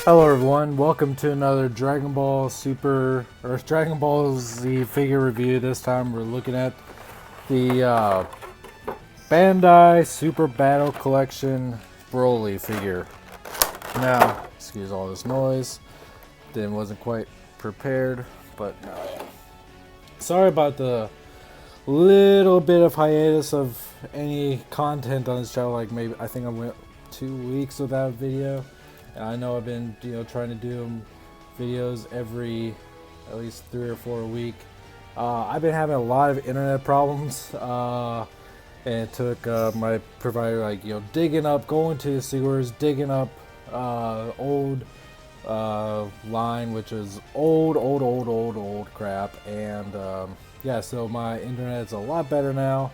Hello everyone, welcome to another Dragon Ball Super, or Dragon Ball Z figure review. This time we're looking at the Bandai Super Battle Collection Broly figure. Now, excuse all this noise, wasn't quite prepared, but sorry about the little bit of hiatus of any content on this channel. Like maybe, I think I went 2 weeks without a video. I know I've been, trying to do videos every at least 3 or 4 a week. I've been having a lot of internet problems, and it took my provider, going to the sewers, digging up old line, which is old crap, and yeah, so my internet's a lot better now,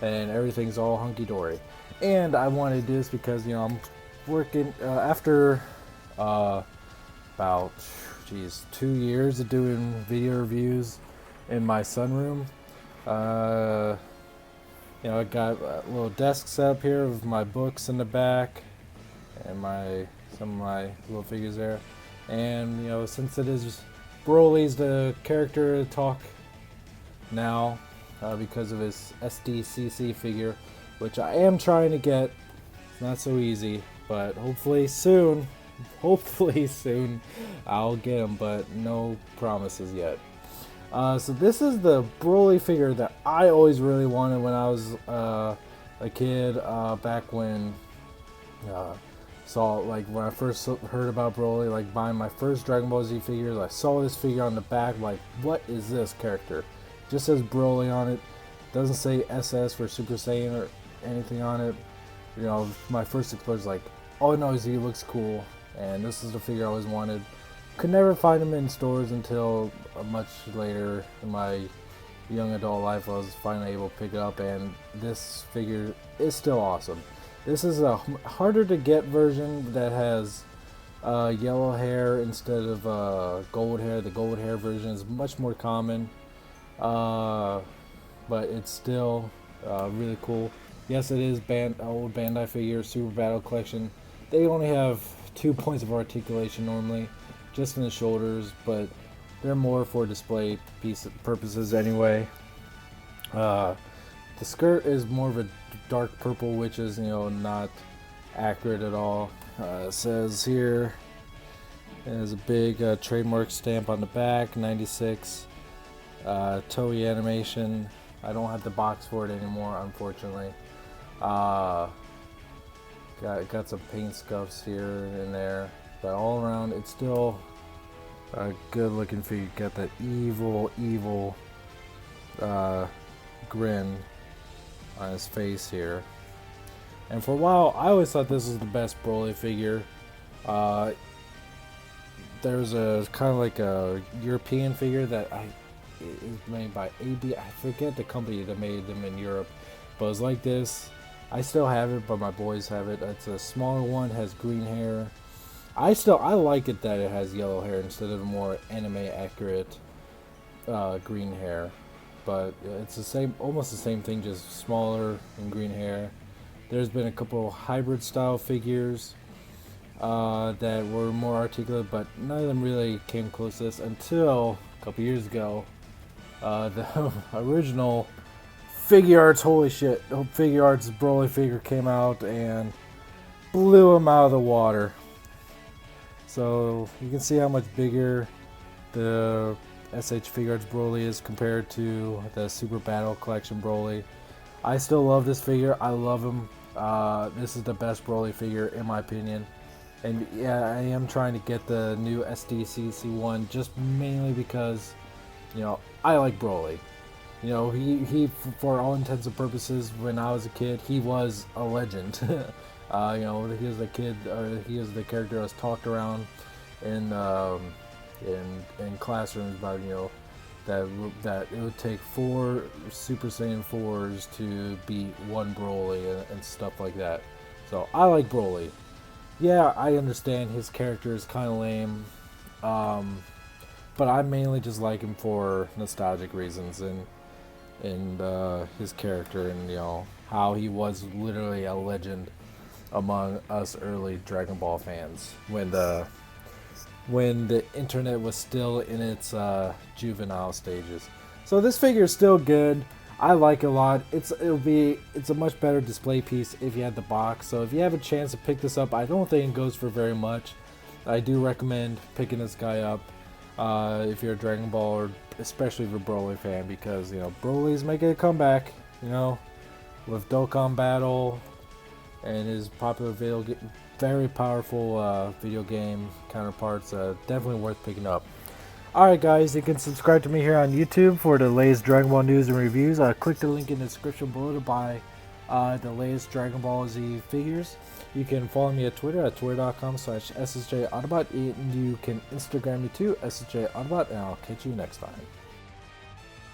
and everything's all hunky-dory. And I wanted to do this because, I'm working after about 2 years of doing video reviews in my sunroom. I got a little desk set up here with my books in the back and some of my little figures there. And since it is Broly's the character to talk now, because of his SDCC figure, which I am trying to get. It's not so easy, but hopefully soon I'll get him, but no promises yet. So this is the Broly figure that I always really wanted when I was a kid, back when when I first heard about Broly, buying my first Dragon Ball Z figures. I saw this figure on the back, what is this character? It just says Broly on it, doesn't say SS for Super Saiyan or anything on it. My first exposure was oh no, he looks cool, and this is the figure I always wanted. Could never find him in stores until much later in my young adult life. I was finally able to pick it up, and this figure is still awesome. This is a harder to get version that has yellow hair instead of gold hair. The gold hair version is much more common, but it's still really cool. Yes, it is old Bandai figure, Super Battle Collection. They only have 2 points of articulation normally, just in the shoulders, but they're more for display purposes anyway. The skirt is more of a dark purple, which is, not accurate at all. It says here, it has a big trademark stamp on the back, 96, Toei animation. I don't have the box for it anymore, unfortunately. Got some paint scuffs here and there, but all around it's still a good looking figure. Got that evil grin on his face here. And for a while I always thought this was the best Broly figure. There's a kind of like a European figure that is made by AB. I forget the company that made them in Europe, but it's like this. I still have it, but my boys have it. It's a smaller one, has green hair. I like it that it has yellow hair instead of more anime accurate green hair. But it's the same, almost the same thing, just smaller and green hair. There's been a couple hybrid style figures that were more articulate, but none of them really came close to this until a couple years ago. The original Figure Arts, holy shit, Figure Arts Broly figure came out and blew him out of the water. So you can see how much bigger the SH Figure Arts Broly is compared to the Super Battle Collection Broly. I still love this figure. I love him. This is the best Broly figure in my opinion. And yeah, I am trying to get the new SDCC one just mainly because, I like Broly. He for all intents and purposes, when I was a kid, he was a legend. He was the kid, or he was the character that was talked around in classrooms about, that it would take 4 Super Saiyan 4s to beat one Broly and stuff like that. So I like Broly. Yeah, I understand his character is kind of lame, but I mainly just like him for nostalgic reasons and his character, and how he was literally a legend among us early Dragon Ball fans when the when the internet was still in its juvenile stages. So this figure is still good. I like it a lot. It's a much better display piece if you had the box. So if you have a chance to pick this up, I don't think it goes for very much. I do recommend picking this guy up if you're a Dragon Ball, or especially if you're a Broly fan, because Broly's making a comeback. With Dokkan Battle and his popular very powerful video game counterparts, definitely worth picking up. Alright guys, you can subscribe to me here on YouTube for the latest Dragon Ball news and reviews. Click the link in the description below to buy the latest Dragon Ball Z figures. You can follow me at Twitter at twitter.com/SSJAutobot, and you can Instagram me too, SSJAutobot, and I'll catch you next time.